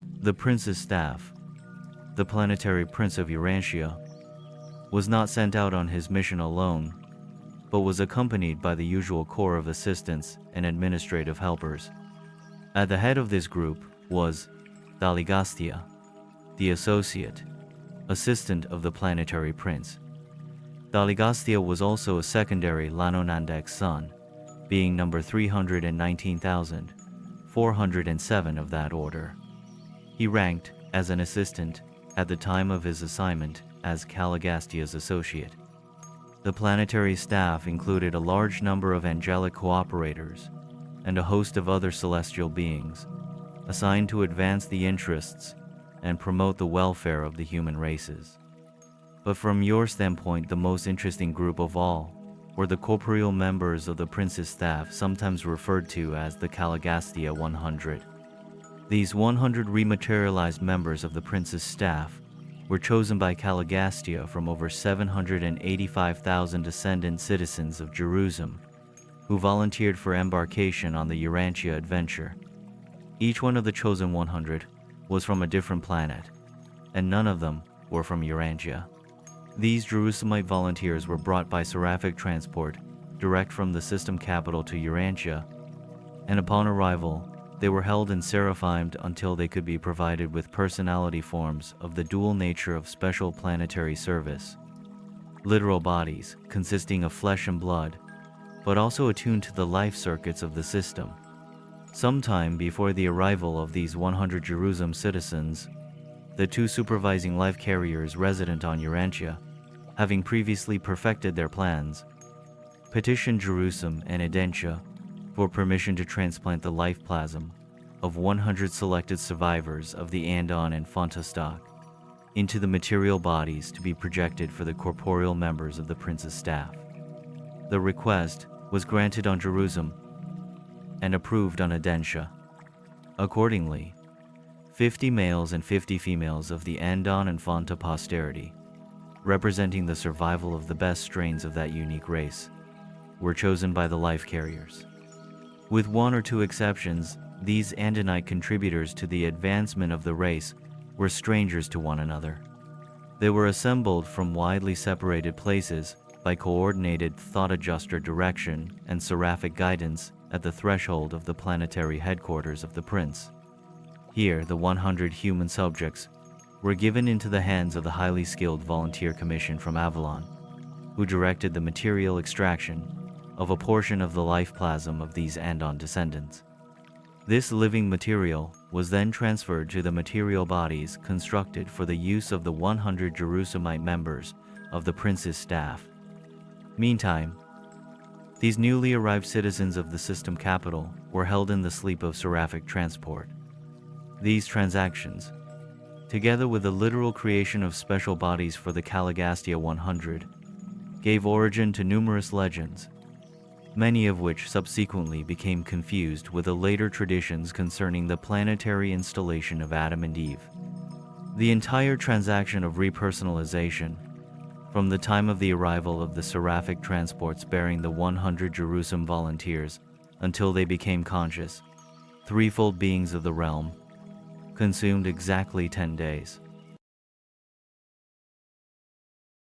The prince's staff, the Planetary Prince of Urantia, was not sent out on his mission alone, but was accompanied by the usual corps of assistants and administrative helpers. At the head of this group was Daligastia, the assistant of the Planetary Prince. Daligastia was also a secondary Lanonandek's son, being number 319,407 of that order. He ranked as an assistant at the time of his assignment as Calligastia's associate. The planetary staff included a large number of angelic cooperators and a host of other celestial beings, assigned to advance the interests and promote the welfare of the human races. But from your standpoint, the most interesting group of all were the corporeal members of the prince's staff, sometimes referred to as the Calligastia 100. These 100 rematerialized members of the prince's staff were chosen by Calligastia from over 785,000 descendant citizens of Jerusem, who volunteered for embarkation on the Urantia adventure. Each one of the chosen 100 was from a different planet, and none of them were from Urantia. These Jerusalemite volunteers were brought by seraphic transport direct from the system capital to Urantia, and upon arrival, they were held and seraphimed until they could be provided with personality forms of the dual nature of special planetary service. Literal bodies consisting of flesh and blood, but also attuned to the life circuits of the system. Sometime before the arrival of these 100 Jerusem citizens, the two supervising life carriers resident on Urantia, having previously perfected their plans, petitioned Jerusem and Edentia for permission to transplant the life plasm of 100 selected survivors of the Andon and Fonta stock into the material bodies to be projected for the corporeal members of the prince's staff. The request was granted on Jerusem and approved on Edentia. Accordingly, 50 males and 50 females of the Andon and Fonta posterity, representing the survival of the best strains of that unique race, were chosen by the life carriers. With one or two exceptions, these Andonite contributors to the advancement of the race were strangers to one another. They were assembled from widely separated places by coordinated thought adjuster direction and seraphic guidance at the threshold of the planetary headquarters of the prince. Here, the 100 human subjects were given into the hands of the highly skilled volunteer commission from Avalon, who directed the material extraction of a portion of the life plasm of these Andon descendants. This living material was then transferred to the material bodies constructed for the use of the 100 Jerusalemite members of the prince's staff. Meantime, these newly arrived citizens of the system capital were held in the sleep of seraphic transport. These transactions, together with the literal creation of special bodies for the Calligastia 100, gave origin to numerous legends, many of which subsequently became confused with the later traditions concerning the planetary installation of Adam and Eve. The entire transaction of repersonalization, from the time of the arrival of the seraphic transports bearing the 100 Jerusem volunteers until they became conscious, threefold beings of the realm, consumed exactly 10 days.